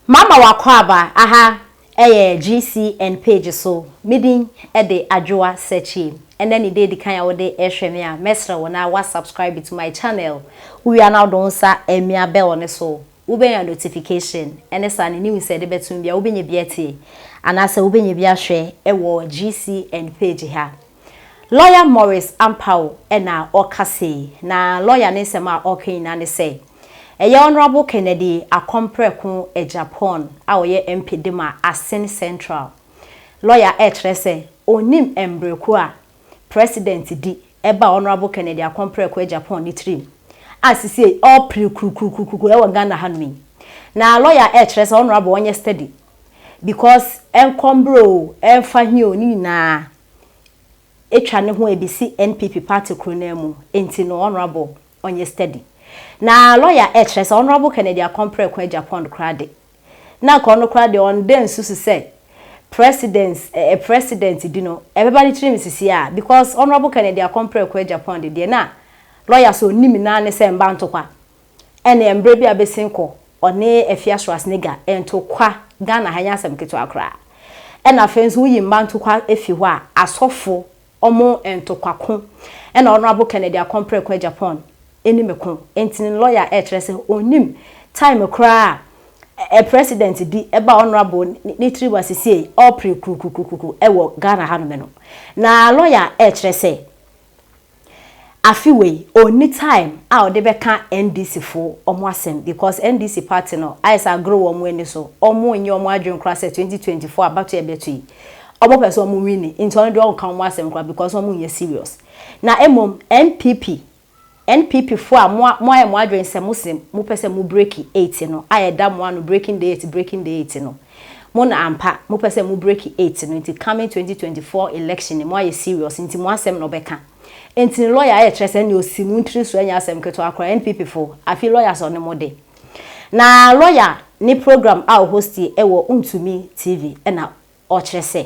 Mama wakwaba aha GCN page so midin de adwoa search and then the day kan ya wo de ehweme a mesra wona wa subscribe to my channel we are now don sa emia bell ne so wo be your notification and sa ne news e de betum bia wo be nye biete anasa wo be nye bia hwe wo GCN page ha lawyer Morris Ampao na okase na lawyer ne sema okin na ne say Honorable Kennedy akompreku Japan a oye MP dema Asin Central lawyer etrese onim embreku a president di eba Honorable Kennedy akompreku Japan ni trim asisi all prikukukuku e Ghana hanmi na lawyer etrese honorable onye study because enkombro enfahio ni na etwa ne ho ebisi NPP party kronemu enti no honorable onye study na lawyer etres honorable Kennedy akompreku Japan krade na kono krade on den susu say president dino everybody trim sisi a because honorable Kennedy akompreku Japan de na lawyer so nimi na ne say mba ntokwa ene embre bia besinko one efiaswas nega entokwa Ghana hanya asem keto akra ena fensu uyi mba ntokwa efi ho a asofo omo entokwako ena honorable Kennedy akompreku Japan eni mekon entin lawyer etrese onim time kra president di eba honorable ni triwa sisi all prekukukuku ewo Ghana hanu no na lawyer etrese afiwe oni time a ode beka NDC fo omo asem because NDC party no aisa grow omo eni so omo nyi omo adwen kra se 2024 abato ebetu omo pese omo win into on do kan omo asem kra because omo nye serious na emom NPP for mo adwen se muslim mo pese mo break 8 no ayeda mo anu breaking the 8 no mo na ampa mo pese mo break 8 no nti coming 2024 election mo aye serious nti mo asem no beka nti lawyer aye trese ne osimu ntri so anya asem keto akora NPP for afi lawyers on mo de na lawyer ni program a host ewo untumi TV na o trese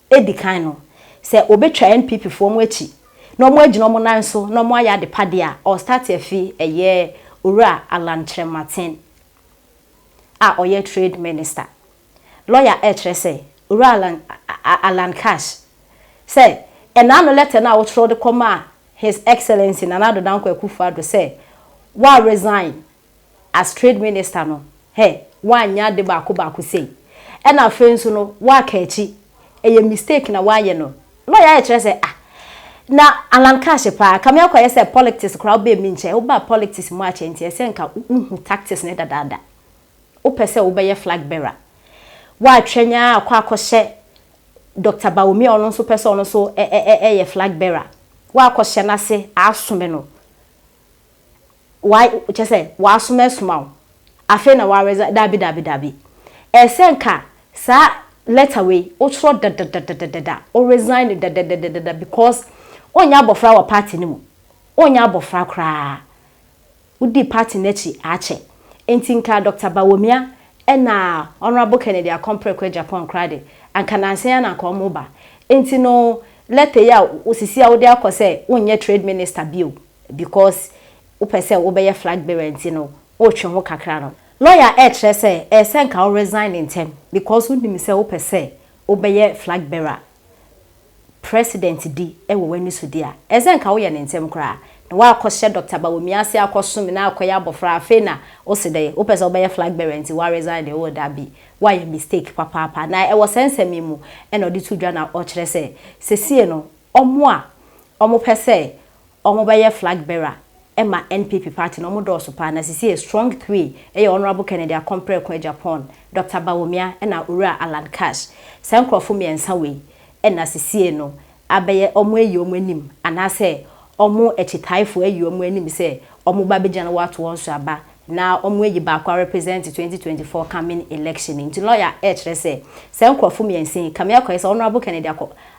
edikan no se obetwa NPP for mo achi no mo agino mo nan so no mo aya de pade a o start afi eye owura Alantre Martin a oye trade minister lawyer etrese owura Alan Cash say enano letter na wo tro de koma his excellency Nanado Dankwa Akufo-Addo say wa resign as trade minister no he wa nya de ba ko say e na fensu no wa ka echi eye mistake na wa ye no lawyer etrese na Alan Cash pa kam yakwa say politics crowd be mi nche oba politics mu ache nti ese nka uhu tactics ne dada o pese wo be ye flag bearer wa twenya akwa akose Dr. Baomi ono so pese ono so ye flag bearer wa akose na se asome no why che wa asome suma afi na wa dabi ese nka sa letter way o tro da o resign da because onya abofra wa party ni mu onya abofra kra udi party nechi ache entinka Dr. Bawomia na honorable Kennedy akompreku Japan krade anka nanse na ka omoba entino letter ya osisi a wode akose onye trade minister bio because upese wo be ye flag bearer entino o twe ho kakra no lawyer etrese esenka o resign in term because undimi se upese wo be ye flag bearer president di ewo wani so dia ezenka wo ye ne ntem kra na wa akose Dr. Bawomi ase akosum na akoya abofra afi na osede wo pese obeye flag bearer nti wa resign the wo da bi wa ye mistake papa na e wo sense mimu e na odi tudwa na o kire se no omo pese omo beye flag bearer ema NPP party no mo do so pa na sesi strong 3 e honorable Kennedy akompreku Japan Dr. Bawomi na owura Alan Cash senkrofo miensa we ena sisie no abeye omo eyi omo anim anase omo echitaifo eyi omo anim se omo ba beja na watu wonso aba na omo eyi ba kwa represent 2024 coming election nti lawyer etrese se nkrofo miensin kamia kwa se honorable Kennedy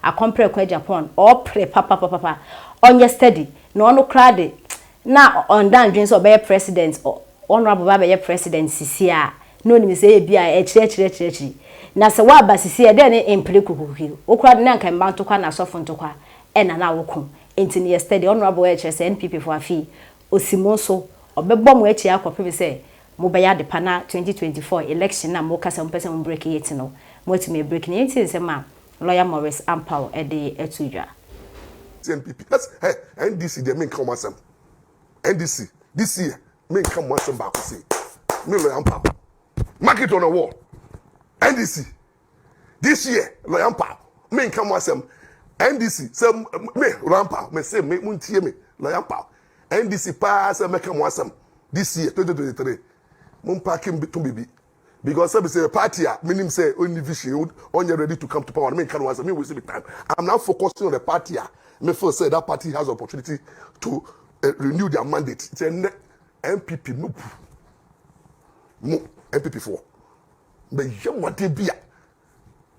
akompreku Japan o pre papa onye steady na ono krade na on dan dreams obey president honorable ba be president sisia no ni se e bia echire na se wa basisi e de ne emplekukuki okura de nka mba ntokwa na sofo ntokwa e na woku enti ne yesterday honorable HSNPP for afi osimonso obebom echi akopebe se mo be ya de pana 2024 election na mo kasa mo pese mo break it no mo to me break ni enti se ma lawyer Morris Ampao e de etudwa NPP that's hey NDC they make come asem NDC this year make come asem back say me lawyer Ampao mark it on the wall NDC this year lawyer Ampao make come asem NDC say me lawyer Ampao me say me muntie me lawyer Ampao NDC pass make come asem this year 2023 mun parking to baby because some say party meaning say only vision on you ready to come to power me can answer me waste me time. I'm now focusing on the party. Me first say that party has opportunity to renew their mandate. Say MPP no MPP for me yam what dey bia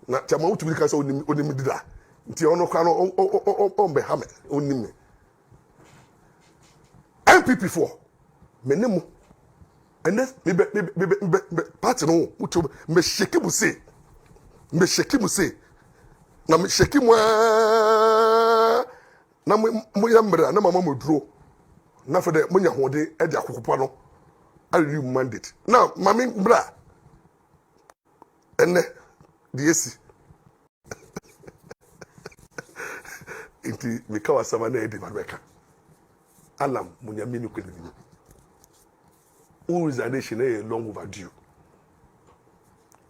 na chama utu bi ka say onim dida nti ono kwa no on be ha me onim me MPP for me nemu and then me party no mutu me sheki mu say na me sheki mu na mo yamra na mama moduro na for the munya hode e dia kokopa no a renew mandate now mami bra enne the AC inti me kawa sama na e de babeka alam munya mini kwenu resignation is long overdue.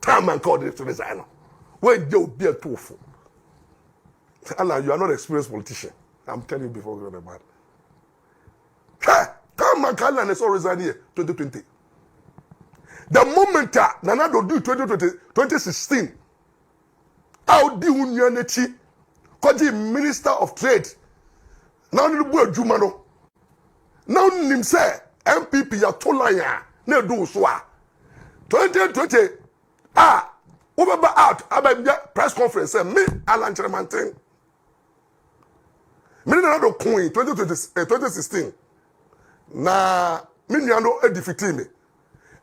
Time and called it to resign. When you be a tofu. Allah, you are not an experienced politician. I'm telling you before we go to man. Come and call and so resign here 2020. The moment Nanado do 2016, how do you know Koji Minister of Trade? Now the boy Jumano. Now him say MPP ya tolaya na do so a 2020 over out about press conference me Alan Chremantin me na do coin 2016 na me nuano e defeat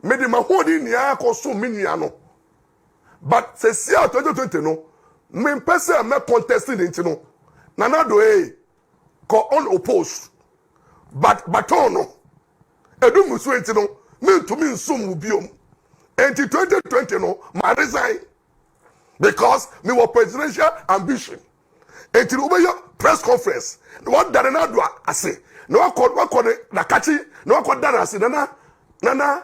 me de ma hodi nia ko so me nuano but se si 2020 no me pese me contesting nti no na do ko unopposed but baton no edu musu enti no me to me nsum biom enti 2020 no ma resign because me was presidential ambition enti no be press conference what dare na do ase no akọ na kachi no akọ dare ase nana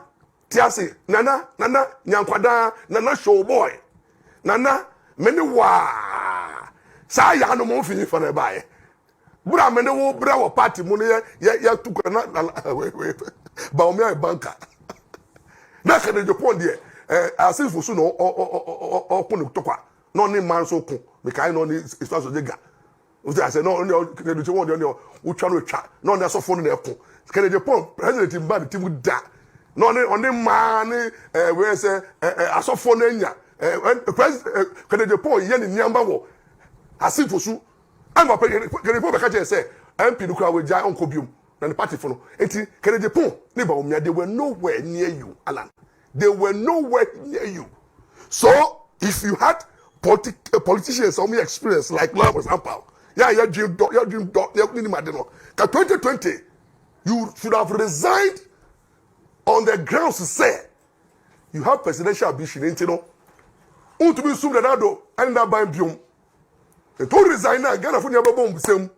tiase nana nyankwada nana show boy nana meni wa sa ya no mo fini for na bae bura meni wo bura wo party mu ne ya tukọ na ba o me a banker na kene je pon de asifo so no o pon tokwa no ni man so ko me kai no ni istaso de ga o say say no kene je won de o twa no twa no na so fo no na ko kene je pon president mba de timu da no oni man ni we say asofo na nya president kene je pon ye ni niamba wo asifo so amba kene pon be ka je say MP du kwa we jai onko biom na the party for no enti kene je pon ni ba omia they were nowhere near you Alan they were nowhere near you so if you had politicians some experience like Lord was Ampao ya dream ni made no ka 2020 you should have resigned on the grounds to say you have presidential ambition enti no unto be sum da do and that by biom to resign na Ghana for nya babom sem